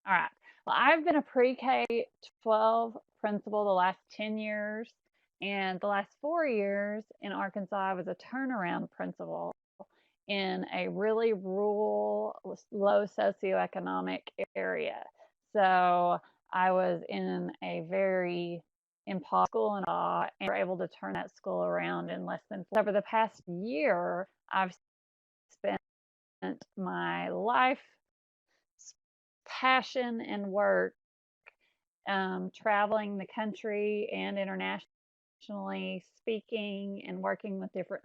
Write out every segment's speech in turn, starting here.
All right. Well, I've been a pre-K 12 principal the last 10 years, and the last 4 years in Arkansas, I was a turnaround principal in a really rural, low socioeconomic area. So I was in a very impossible school and were able to turn that school around in less than 4. Over the past year, I've spent my life, passion, and work traveling the country and internationally, speaking and working with different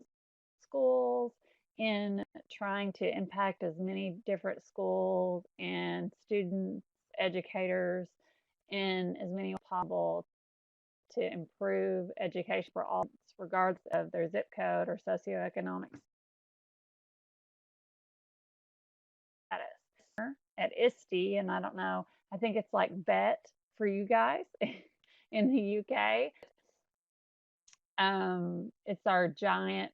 schools in trying to impact as many different schools and students, educators in as many as possible to improve education for all, regardless of their zip code or socioeconomic status. At ISTE, and I don't know, I think it's like BET for you guys in the UK. It's our giant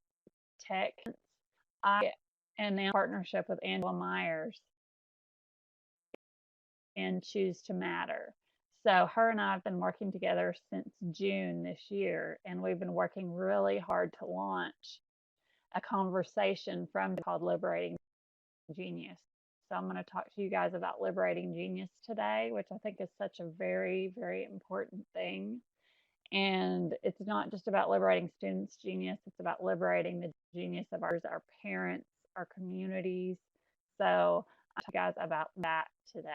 tech. I am now in partnership with Angela Myers and Choose to Matter. So her and I have been working together since June this year, and we've been working really hard to launch a conversation called Liberating Genius. So I'm going to talk to you guys about liberating genius today, which I think is such a very, very important thing. And it's not just about liberating students' genius, it's about liberating the genius of our parents, our communities. So I'll talk to you guys about that today.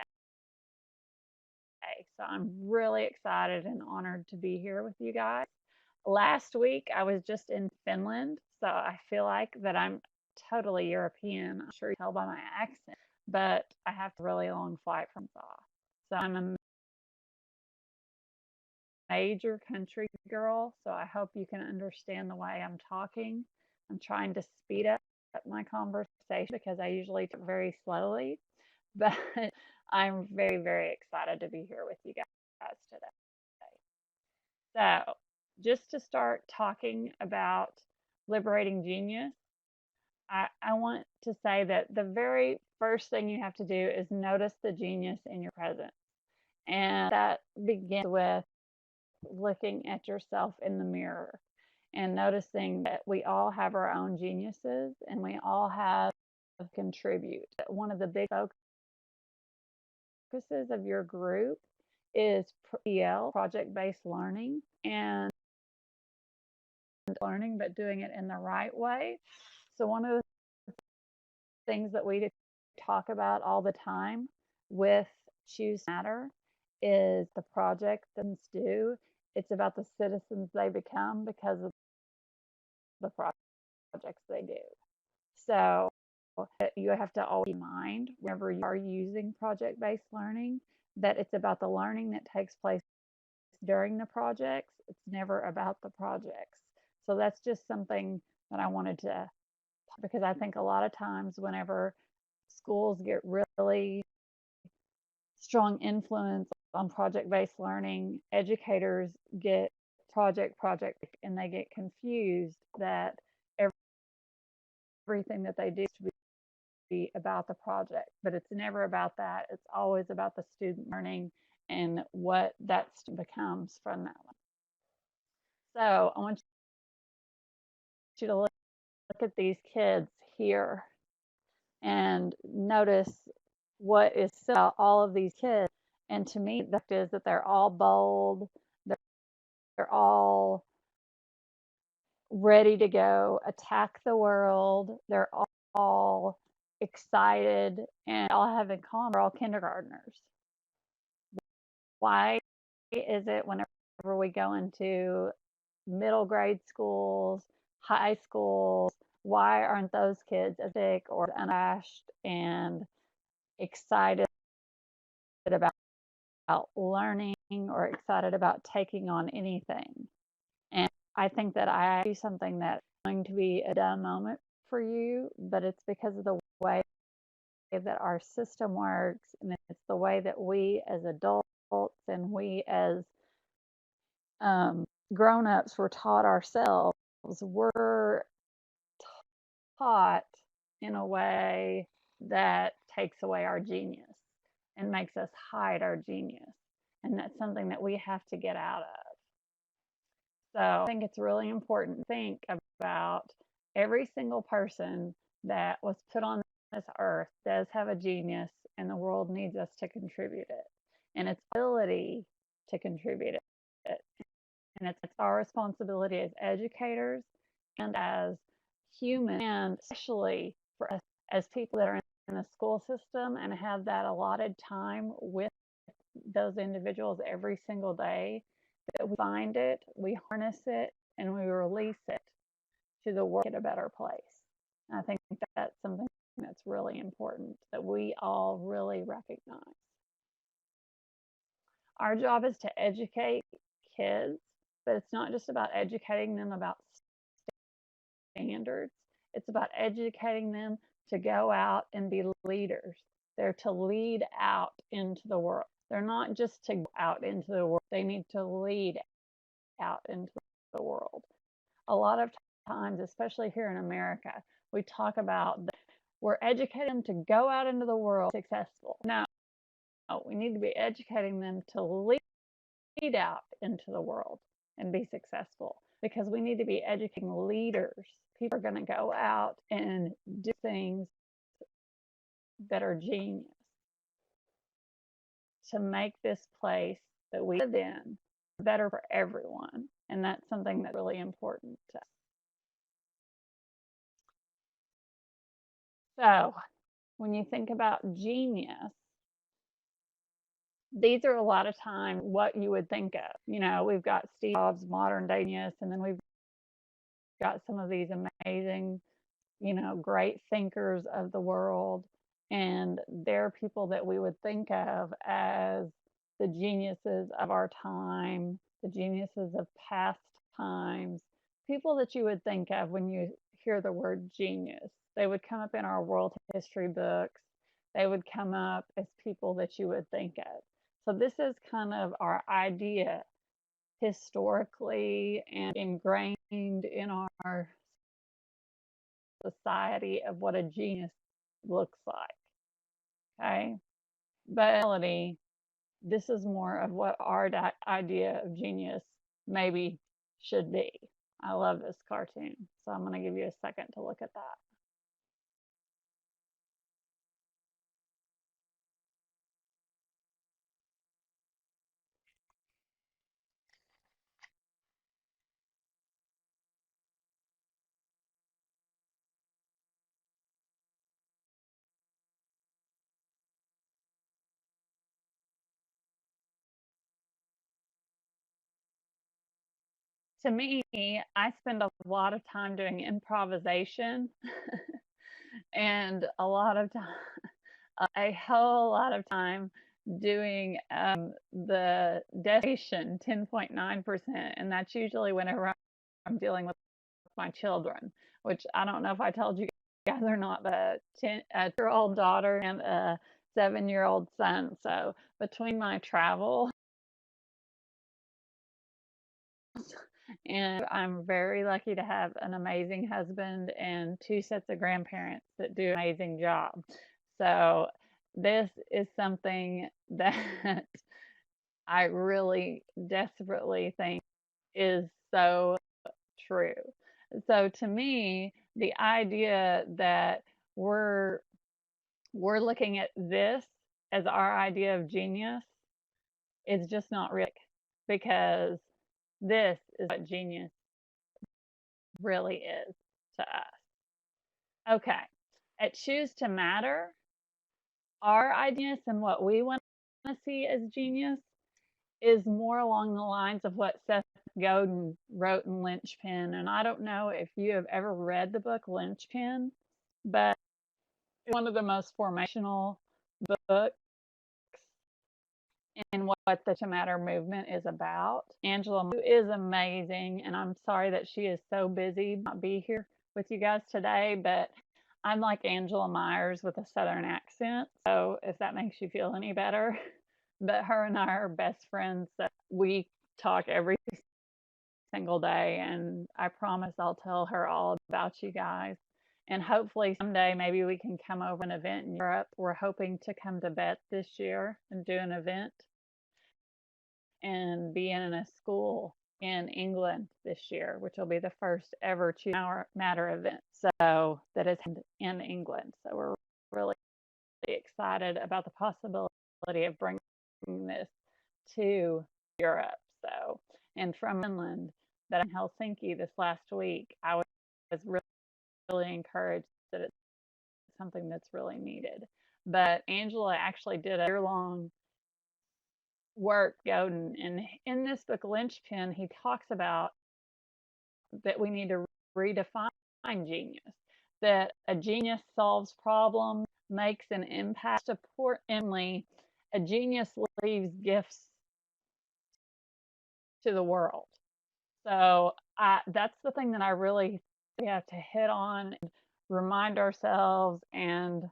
So I'm really excited and honored to be here with you guys. Last week, I was just in Finland, so I feel like that I'm totally European. I'm sure you can tell by my accent, but I have a really long flight from Arkansas. So I'm a major country girl, so I hope you can understand the way I'm talking. I'm trying to speed up my conversation because I usually talk very slowly, but I'm very, very excited to be here with you guys today. So, just to start talking about liberating genius, I want to say that the very first thing you have to do is notice the genius in your presence. And that begins with looking at yourself in the mirror and noticing that we all have our own geniuses and we all have to contribute. One of the big focuses of your group is PL, project-based learning, and learning, but doing it in the right way. So one of the things that we talk about all the time with Choose Matter is the project that do. It's about the citizens they become because of the projects they do. So you have to always keep in mind whenever you are using project-based learning that it's about the learning that takes place during the projects. It's never about the projects. So that's just something that I wanted to, because I think a lot of times whenever schools get really strong influence on project-based learning, educators get project, and they get confused that everything that they do is to be about the project, but it's never about that. It's always about the student learning and what that becomes from that one. So I want you to look at these kids here and notice what is about all of these kids. And to me, the fact is that they're all bold, they're all ready to go attack the world, they're all excited, and all have in common, they're all kindergartners. Why is it whenever we go into middle grade schools, high schools, why aren't those kids as sick or unabashed and excited about learning or excited about taking on anything? And I think that I do something that's going to be a dumb moment for you, but it's because of the way that our system works, and it's the way that we as adults and we as grown-ups were taught ourselves. We're taught in a way that takes away our genius. and makes us hide our genius. And that's something that we have to get out of. So I think it's really important to think about every single person that was put on this earth does have a genius, and the world needs us to contribute it. And its ability to contribute it. And it's our responsibility as educators and as humans, and especially for us as people that are in the school system and have that allotted time with those individuals every single day, that we find it, we harness it, and we release it to the world at a better place. And I think that's something that's really important that we all really recognize. Our job is to educate kids, but it's not just about educating them about standards. It's about educating them to go out and be leaders. They're to lead out into the world. They're not just to go out into the world. They need to lead out into the world. A lot of times, especially here in America, we talk about that we're educating them to go out into the world successful. No, we need to be educating them to lead out into the world and be successful, because we need to be educating leaders. People are going to go out and do things that are genius to make this place that we live in better for everyone. And that's something that's really important to us. So when you think about genius, these are a lot of times what you would think of. You know, we've got Steve Jobs, modern day genius, and then we've got some of these amazing, great thinkers of the world. And they're people that we would think of as the geniuses of our time, the geniuses of past times, people that you would think of when you hear the word genius. They would come up in our world history books. They would come up as people that you would think of. So this is kind of our idea historically and ingrained in our society of what a genius looks like. Okay. But in reality, this is more of what our idea of genius maybe should be. I love this cartoon, so I'm going to give you a second to look at that. To me, I spend a lot of time doing improvisation and a whole lot of time doing the destination 10.9%. And that's usually whenever I'm dealing with my children, which I don't know if I told you guys or not, but a 10-year-old daughter and a 7-year-old son. So between my travel, and I'm very lucky to have an amazing husband and 2 sets of grandparents that do an amazing job. So this is something that I really desperately think is so true. So to me, the idea that we're looking at this as our idea of genius is just not real, because this is what genius really is to us. Okay. At Choose to Matter, our ideas and what we want to see as genius is more along the lines of what Seth Godin wrote in Lynchpin. And I don't know if you have ever read the book Lynchpin, but it's one of the most formational books in what the To Matter movement is about. Angela is amazing, and I'm sorry that she is so busy not be here with you guys today, but I'm like Angela Myers with a Southern accent, so if that makes you feel any better. But her and I are best friends. So we talk every single day, and I promise I'll tell her all about you guys. And hopefully someday maybe we can come over an event in Europe. We're hoping to come to Bet this year and do an event and be in a school in England this year, which will be the first ever Choose Matter event. So that is in England. So we're really excited about the possibility of bringing this to Europe. So, and from Finland, that I'm in Helsinki this last week, I was really encouraged that it's something that's really needed. But Angela actually did a year-long work, Godin, and in this book, Lynchpin, he talks about that we need to redefine genius, that a genius solves problems, makes an impact. Importantly, a genius leaves gifts to the world. So that's the thing that I really we have to hit on and remind ourselves and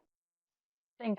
think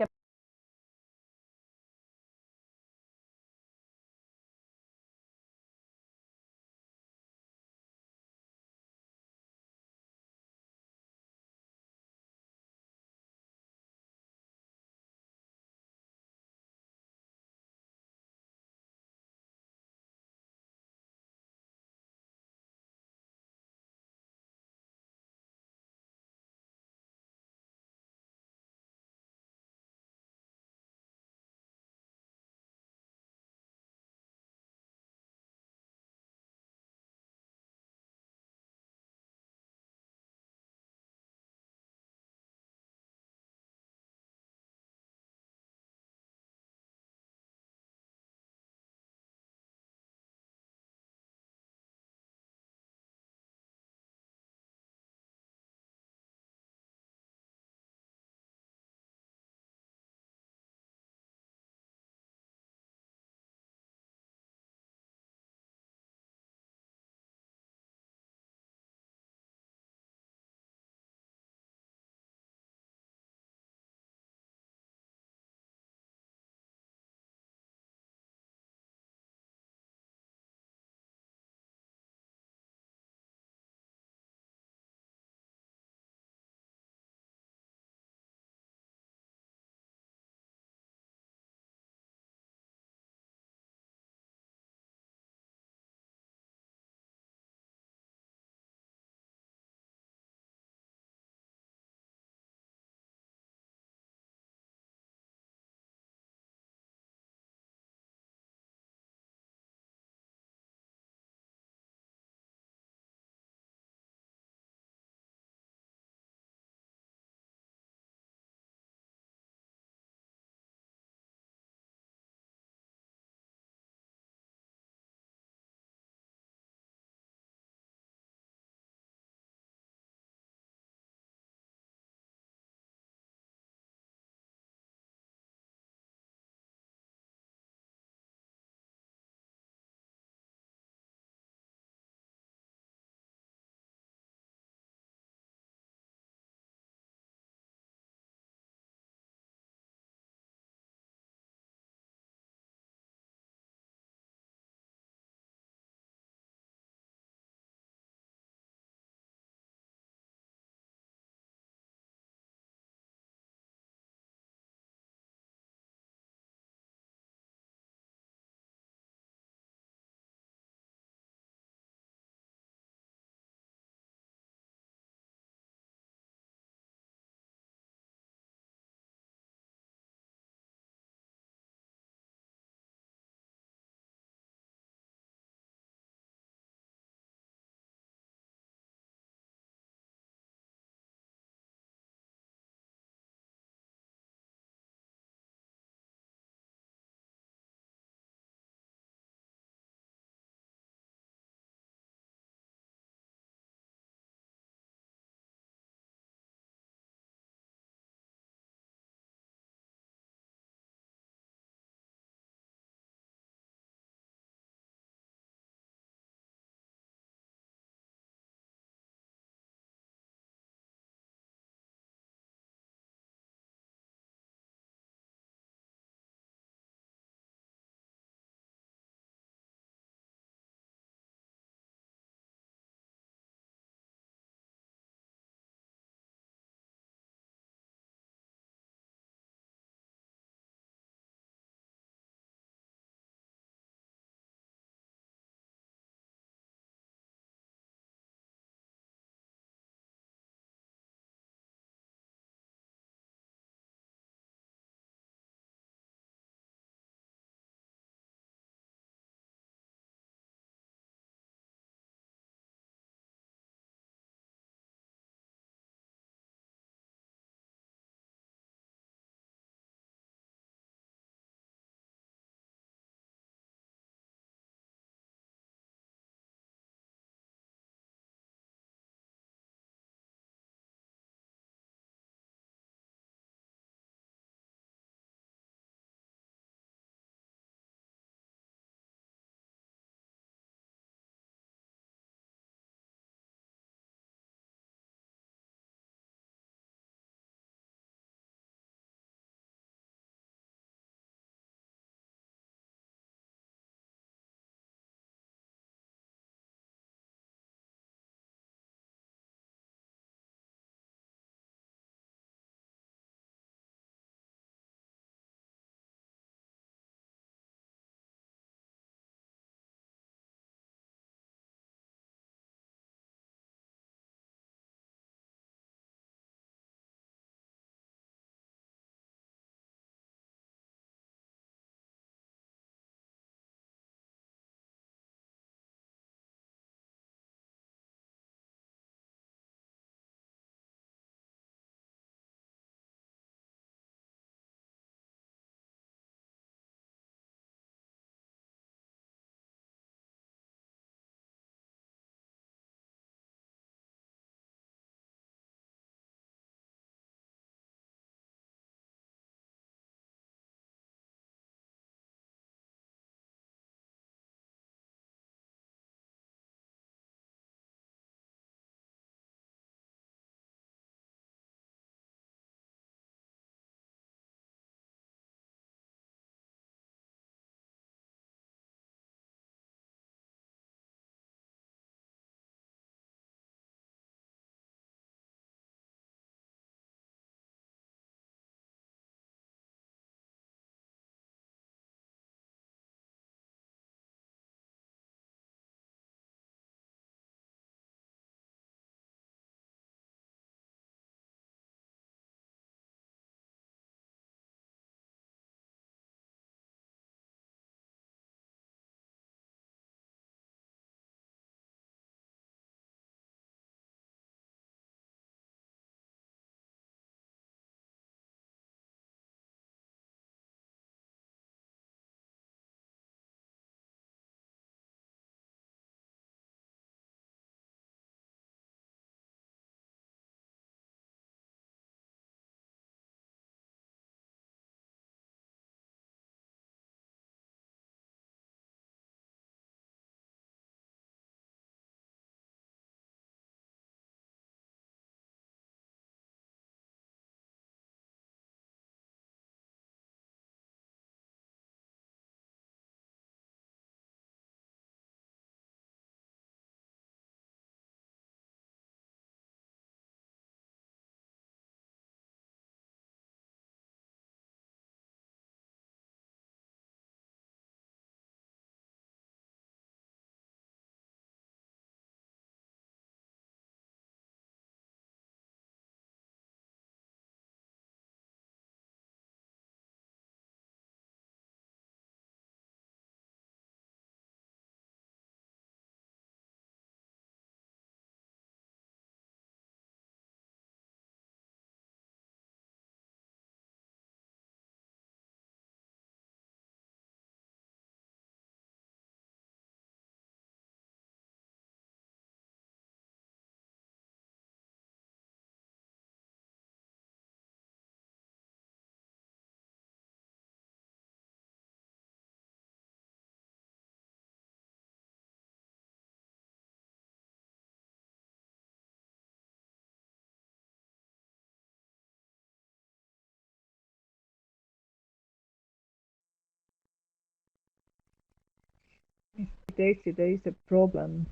there is a problem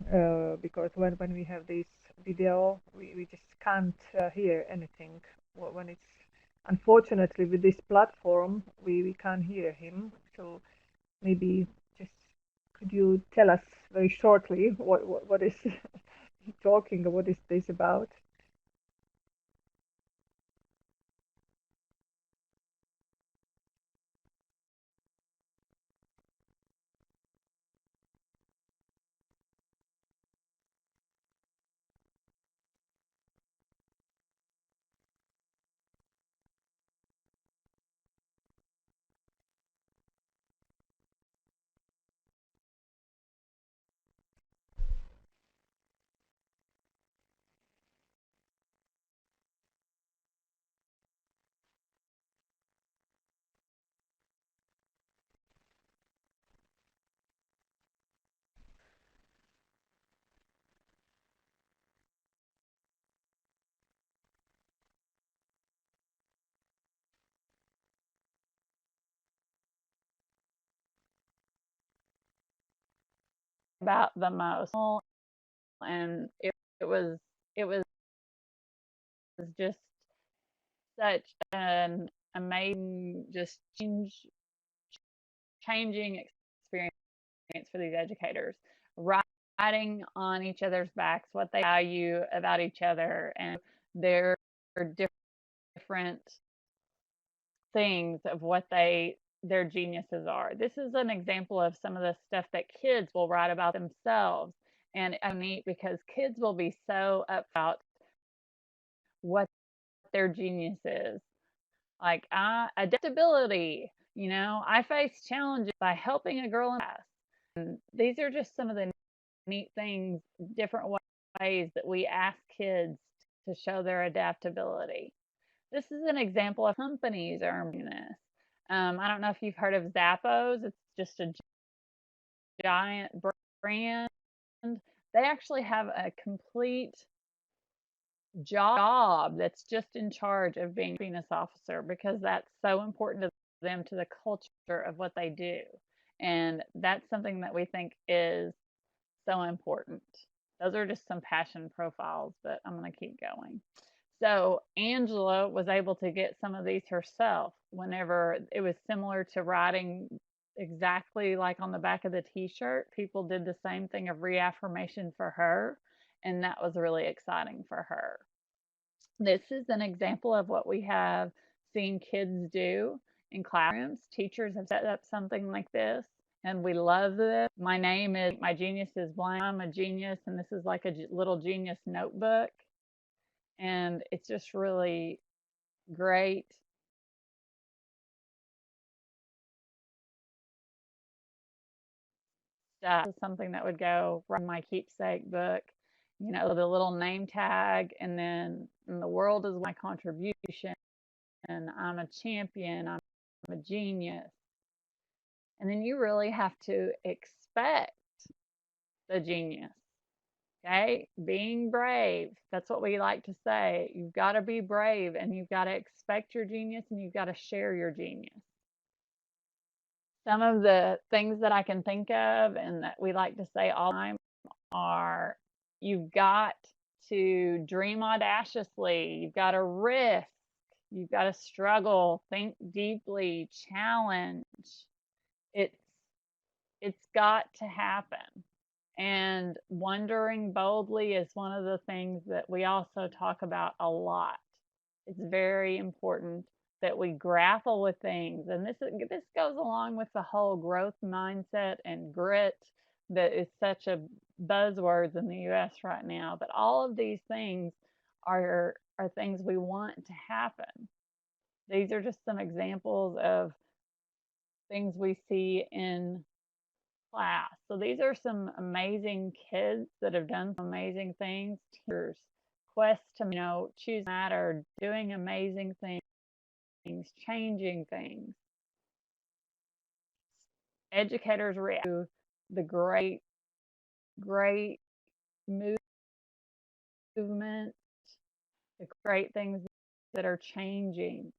because when we have this video, we just can't hear anything. When it's unfortunately with this platform, we can't hear him. So maybe just could you tell us very shortly what is he talking? What is this about? About the most, and it was it was just such an amazing, just changing experience for these educators, riding on each other's backs what they value about each other and their different things of what their geniuses are. This is an example of some of the stuff that kids will write about themselves. And it's neat because kids will be so up about what their genius is. Like adaptability, I face challenges by helping a girl in class. And these are just some of the neat things, different ways that we ask kids to show their adaptability. This is an example of companies are doing this. I don't know if you've heard of Zappos. It's just a giant brand. They actually have a complete job that's just in charge of being a happiness officer because that's so important to them, to the culture of what they do. And that's something that we think is so important. Those are just some passion profiles, but I'm going to keep going. So Angela was able to get some of these herself whenever it was similar to writing exactly like on the back of the t-shirt. People did the same thing of reaffirmation for her, and that was really exciting for her. This is an example of what we have seen kids do in classrooms. Teachers have set up something like this, and we love this. My genius is blank. I'm a genius, and this is like a little genius notebook, and it's just really great. Stuff. This is something that would go right in my keepsake book. The little name tag, and then the world is my contribution, and I'm a champion, I'm a genius. And then you really have to expect the genius. Okay, being brave. That's what we like to say. You've got to be brave, and you've got to expect your genius, and you've got to share your genius. Some of the things that I can think of and that we like to say all the time are, you've got to dream audaciously, you've got to risk, you've got to struggle, think deeply, challenge. It's it's got to happen. And wondering boldly is one of the things that we also talk about a lot. It's very important that we grapple with things. And this goes along with the whole growth mindset and grit that is such a buzzwords in the US right now. But all of these things are things we want to happen. These are just some examples of things we see in class. So these are some amazing kids that have done some amazing things. Teachers, quest to choose matter, doing amazing things, changing things. Educators react to the great movement, the great things that are changing.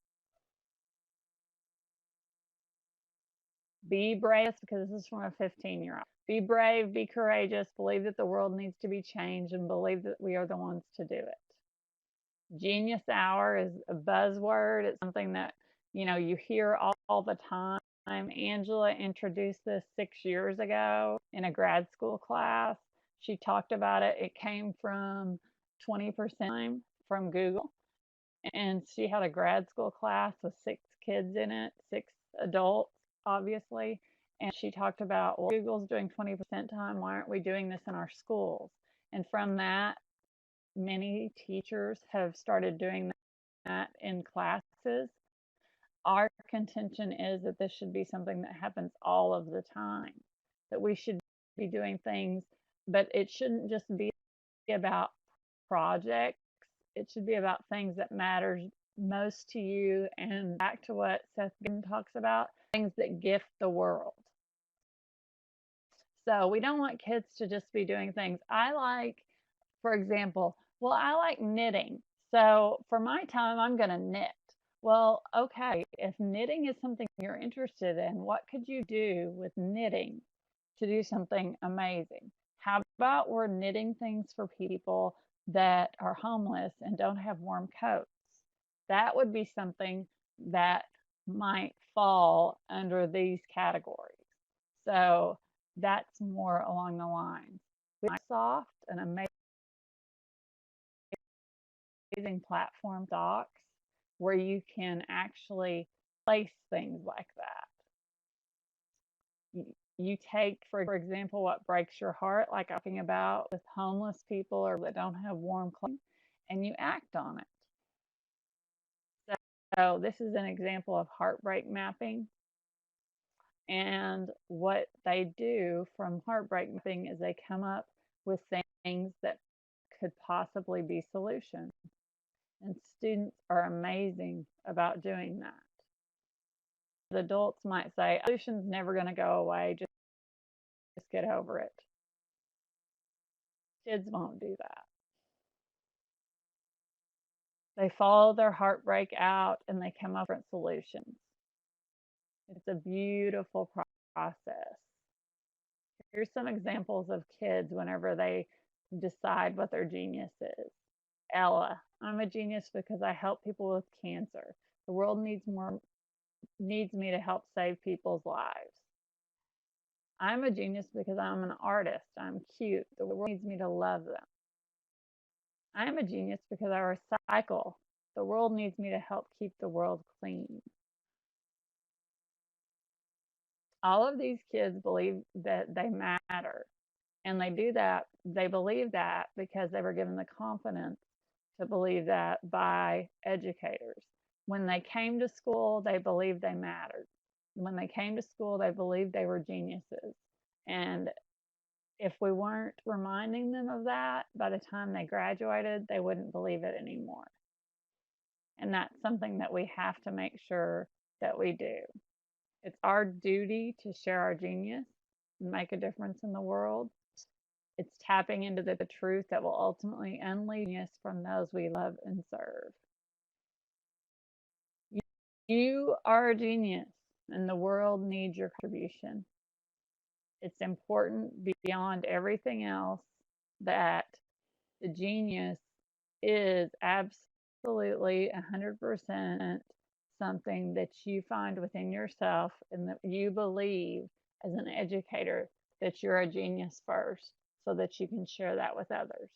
Be brave, because this is from a 15-year-old. Be brave, be courageous, believe that the world needs to be changed, and believe that we are the ones to do it. Genius hour is a buzzword. It's something that, you hear all the time. Angela introduced this 6 years ago in a grad school class. She talked about it. It came from 20% from Google. And she had a grad school class with 6 kids in it, 6 adults, obviously. And she talked about, well, Google's doing 20% time. Why aren't we doing this in our schools? And from that, many teachers have started doing that in classes. Our contention is that this should be something that happens all of the time, that we should be doing things, but it shouldn't just be about projects. It should be about things that matters most to you, and back to what Seth Godin talks about, things that gift the world. So we don't want kids to just be doing things. For example, well, I like knitting. So for my time, I'm going to knit. Well, okay, if knitting is something you're interested in, what could you do with knitting to do something amazing? How about we're knitting things for people that are homeless and don't have warm coats? That would be something that might fall under these categories. So that's more along the lines. Microsoft, an amazing platform, docs, where you can actually place things like that. You take, for example, what breaks your heart, like talking about with homeless people or that don't have warm clothing, and you act on it. So this is an example of heartbreak mapping. And what they do from heartbreak mapping is they come up with things that could possibly be solutions. And students are amazing about doing that. The adults might say, solution's never going to go away, just get over it. Kids won't do that. They follow their heartbreak out and they come up with solutions. It's a beautiful process. Here's some examples of kids whenever they decide what their genius is. Ella, I'm a genius because I help people with cancer. The world needs me to help save people's lives. I'm a genius because I'm an artist. I'm cute. The world needs me to love them. I'm a genius because I recycle. The world needs me to help keep the world clean. All of these kids believe that they matter. And they do that, they believe that because they were given the confidence to believe that by educators. When they came to school, they believed they mattered. When they came to school, they believed they were geniuses. And if we weren't reminding them of that, by the time they graduated, they wouldn't believe it anymore. And that's something that we have to make sure that we do. It's our duty to share our genius and make a difference in the world. It's tapping into the truth that will ultimately unleash us from those we love and serve. You are a genius, and the world needs your contribution. It's important beyond everything else that the genius is absolutely 100% something that you find within yourself and that you believe as an educator that you're a genius first so that you can share that with others.